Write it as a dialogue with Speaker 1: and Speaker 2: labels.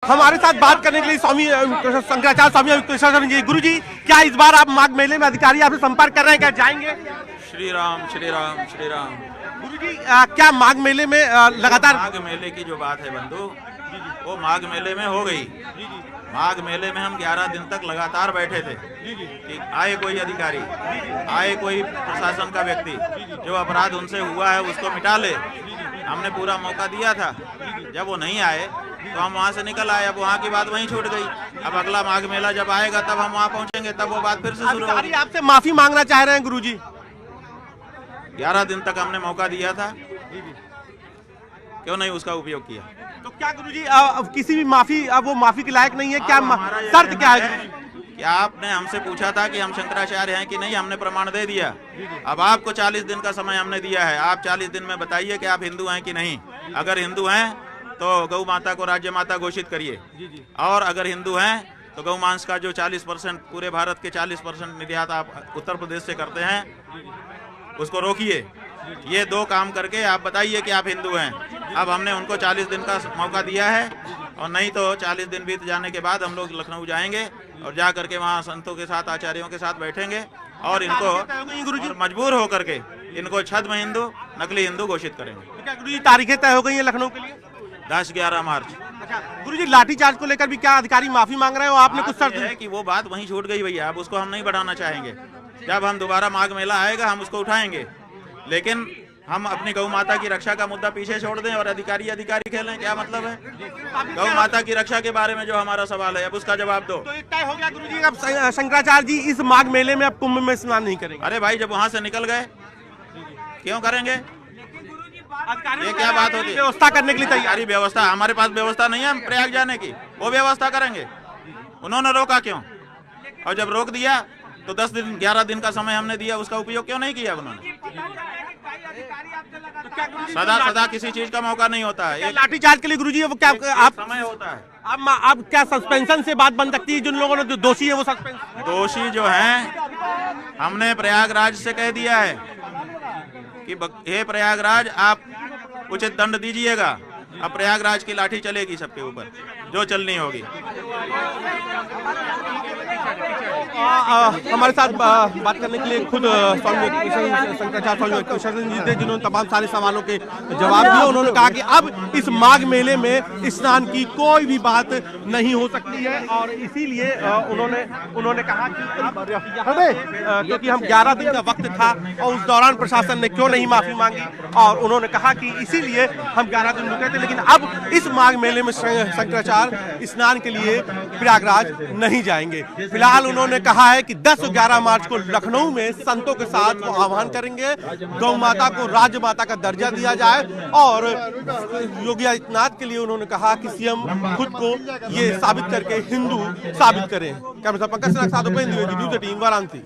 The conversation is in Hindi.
Speaker 1: हमारे साथ बात करने के लिए स्वामी शंकराचार्य स्वामी कृष्णानंद जी। गुरु जी, क्या इस बार आप माघ मेले में अधिकारी आपसे संपर्क कर रहे हैं, क्या जाएंगे?
Speaker 2: श्री राम श्री राम श्री राम।
Speaker 1: गुरु जी, क्या माघ मेले में लगातार
Speaker 2: माघ मेले की जो बात है बंधु, वो माघ मेले में हो गई। माघ मेले में हम 11 दिन तक लगातार बैठे थे कि आए कोई अधिकारी, आए कोई प्रशासन का व्यक्ति, जो अपराध उनसे हुआ है उसको मिटा ले। हमने पूरा मौका दिया था। जब वो नहीं आए तो हम वहाँ से निकल आए। अब वहाँ की बात वहीं छूट गई। अब अगला माघ मेला जब आएगा तब हम वहाँ पहुँचेंगे, तब वो बात फिर से शुरू होगी।
Speaker 1: आपसे माफी मांगना चाह रहे हैं गुरु जी?
Speaker 2: 11 दिन तक हमने मौका दिया था, क्यों नहीं उसका उपयोग किया?
Speaker 1: तो क्या गुरु जी किसी भी माफी, अब वो माफी के लायक नहीं है क्या? शर्त क्या है?
Speaker 2: क्या आपने हमसे पूछा था कि हम शंकराचार्य हैं कि नहीं? हमने प्रमाण दे दिया। अब आपको 40 दिन का समय हमने दिया है। आप 40 दिन में बताइए कि आप हिंदू हैं कि नहीं। अगर हिंदू हैं तो गौ माता को राज्य माता घोषित करिए, और अगर हिंदू हैं तो गौ मांस का जो 40%, पूरे भारत के 40% निर्यात आप उत्तर प्रदेश से करते हैं, उसको रोकिए। ये 2 काम करके आप बताइए कि आप हिंदू हैं। अब हमने उनको 40 दिन का मौका दिया है, और नहीं तो 40 दिन बीत जाने के बाद हम लोग लखनऊ जाएंगे और जा करके वहाँ संतों के साथ, आचार्यों के साथ बैठेंगे और इनको मजबूर होकर के इनको छद्म हिंदू, नकली हिंदू घोषित करेंगे।
Speaker 1: क्या गुरु जी तारीखें तय हो गई है लखनऊ के लिए?
Speaker 2: 10-11 मार्च।
Speaker 1: गुरु जी, लाठीचार्ज को लेकर भी क्या अधिकारी माफी मांग रहे हो? आपने कुछ शर्त
Speaker 2: है कि वो बात वहीं छूट गई भैया। अब उसको हम नहीं बढ़ाना चाहेंगे। जब हम दोबारा माघ मेला आएगा हम उसको उठाएंगे, लेकिन हम अपनी गौ माता की रक्षा का मुद्दा पीछे छोड़ दें और अधिकारी खेलें, क्या मतलब है? गौ माता की रक्षा के बारे में जो हमारा सवाल है, अब उसका जवाब दो।
Speaker 1: तो तय हो गया गुरु जी, अब शंकराचार्य जी इस माघ मेले में अब कुंभ में स्नान नहीं करेंगे?
Speaker 2: अरे भाई, जब वहां से निकल गए क्यों करेंगे? ये क्या बात होती है?
Speaker 1: व्यवस्था करने के लिए
Speaker 2: तैयारी व्यवस्था, हमारे पास व्यवस्था नहीं है हम प्रयाग जाने की, वो व्यवस्था करेंगे। उन्होंने रोका क्यों? और जब रोक दिया तो 10 दिन 11 दिन का समय हमने दिया, उसका उपयोग क्यों नहीं किया उन्होंने? सदा किसी चीज का मौका नहीं होता है।
Speaker 1: लाठीचार्ज के लिए गुरु जी वो क्या आप
Speaker 2: समय होता है?
Speaker 1: अब क्या सस्पेंशन से बात बन सकती है? जिन लोगों ने जो दोषी है वो सस्पेंशन,
Speaker 2: दोषी जो हैं, हमने प्रयागराज से कह दिया है कि हे प्रयागराज, आप उचित दंड दीजिएगा। अब प्रयागराज की लाठी चलेगी सबके ऊपर, जो चलनी होगी।
Speaker 1: हमारे साथ बात करने के लिए खुद स्वामी शंकराचार्य स्वामी कृष्णानंद जी थे, जिन्होंने तमाम सारे सवालों के जवाब दिए। उन्होंने कहा कि अब इस माघ मेले में स्नान की कोई भी बात नहीं हो सकती है, और इसीलिए उन्होंने कहा कि क्योंकि हम 11 दिन का वक्त था और उस दौरान प्रशासन ने क्यों नहीं माफी मांगी, और उन्होंने कहा कि इसीलिए हम 11 दिन रुके थे। लेकिन अब इस माघ मेले में शंकराचार्य स्नान के लिए प्रयागराज नहीं जाएंगे। फिलहाल उन्होंने कहा है कि 10 और 11 मार्च को लखनऊ में संतों के साथ वो आह्वान करेंगे, गौ माता को राज्य माता का दर्जा दिया जाए, और योगी आदित्यनाथ के लिए उन्होंने कहा कि सीएम खुद को ये साबित करके हिंदू साबित करें। कैमरा पंकज के साथ उपेंद्र द्विवेदी, न्यूज़ 18 वाराणसी।